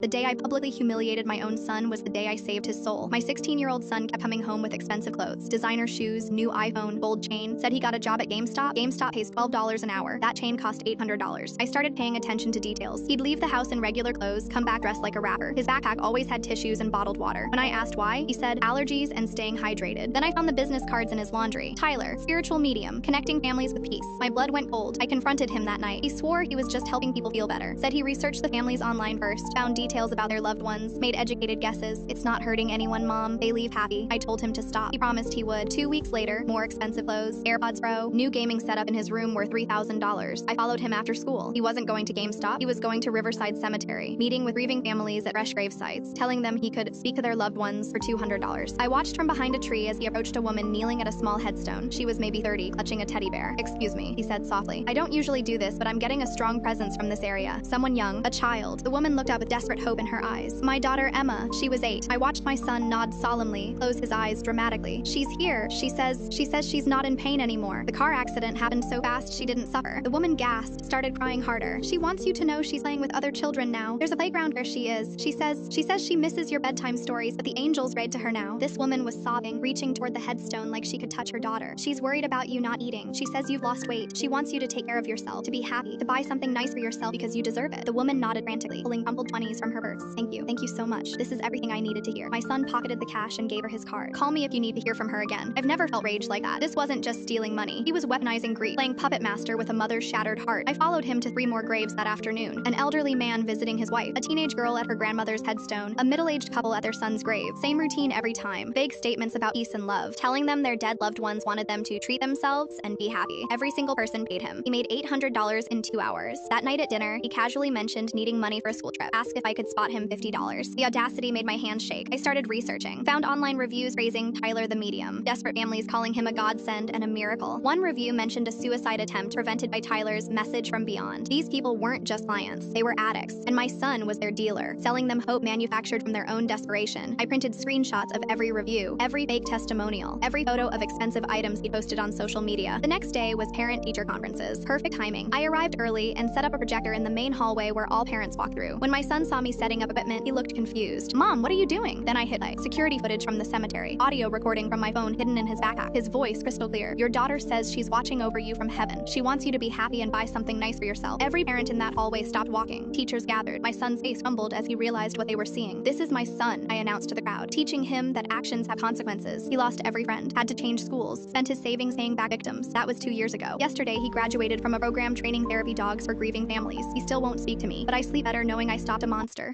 The day I publicly humiliated my own son was the day I saved his soul. My 16-year-old son kept coming home with expensive clothes, designer shoes, new iPhone, gold chain, said he got a job at GameStop. GameStop pays $12 an hour. That chain cost $800. I started paying attention to details. He'd leave the house in regular clothes, come back dressed like a rapper. His backpack always had tissues and bottled water. When I asked why, he said allergies and staying hydrated. Then I found the business cards in his laundry. Tyler, spiritual medium, connecting families with peace. My blood went cold. I confronted him that night. He swore he was just helping people feel better. Said he researched the families online first, found details about their loved ones, made educated guesses. It's not hurting anyone, Mom. They leave happy. I told him to stop. He promised he would. 2 weeks later, more expensive clothes, AirPods Pro, new gaming setup in his room worth $3,000. I followed him after school. He wasn't going to GameStop. He was going to Riverside Cemetery, meeting with grieving families at fresh grave sites, telling them he could speak to their loved ones for $200. I watched from behind a tree as he approached a woman kneeling at a small headstone. She was maybe 30, clutching a teddy bear. "Excuse me," he said softly. "I don't usually do this, but I'm getting a strong presence from this area. Someone young, a child." The woman looked up with desperate hope in her eyes. "My daughter, Emma. She was 8. I watched my son nod solemnly, close his eyes dramatically. She's here. She says she's not in pain anymore. The car accident happened so fast she didn't suffer." The woman gasped, started crying harder. "She wants you to know she's playing with other children now. There's a playground where she is. She says she misses your bedtime stories, but the angels read to her now." This woman was sobbing, reaching toward the headstone like she could touch her daughter. "She's worried about you not eating. She says you've lost weight. She wants you to take care of yourself, to be happy, to buy something nice for yourself because you deserve it." The woman nodded frantically, pulling crumpled 20s from her purse. Thank you so much. This is everything I needed to hear." My son pocketed the cash and gave her his card. "Call me if you need to hear from her again." I've never felt rage like that. This wasn't just stealing money. He was weaponizing grief, playing puppet master with a mother's shattered heart. I followed him to 3 more graves that afternoon. An elderly man visiting his wife, a teenage girl at her grandmother's headstone, a middle-aged couple at their son's grave. Same routine every time. Vague statements about peace and love, telling them their dead loved ones wanted them to treat themselves and be happy. Every single person paid him. He made $800 in 2 hours. That night at dinner, he casually mentioned needing money for a school trip. Asked if I could spot him $50. The audacity made my hands shake. I started researching. Found online reviews praising Tyler the medium. Desperate families calling him a godsend and a miracle. One review mentioned a suicide attempt prevented by Tyler's message from beyond. These people weren't just clients. They were addicts. And my son was their dealer, selling them hope manufactured from their own desperation. I printed screenshots of every review, every fake testimonial, every photo of expensive items he posted on social media. The next day was parent-teacher conferences. Perfect timing. I arrived early and set up a projector in the main hallway where all parents walk through. When my son saw me setting up equipment, he looked confused. "Mom, what are you doing?" Then I hit play. Security footage from the cemetery. Audio recording from my phone hidden in his backpack. His voice crystal clear. "Your daughter says she's watching over you from heaven. She wants you to be happy and buy something nice for yourself." Every parent in that hallway stopped walking. Teachers gathered. My son's face crumbled as he realized what they were seeing. "This is my son," I announced to the crowd, teaching him that actions have consequences. He lost every friend, had to change schools, spent his savings paying back victims. That was 2 years ago. Yesterday, he graduated from a program training therapy dogs for grieving families. He still won't speak to me, but I sleep better knowing I stopped a monster.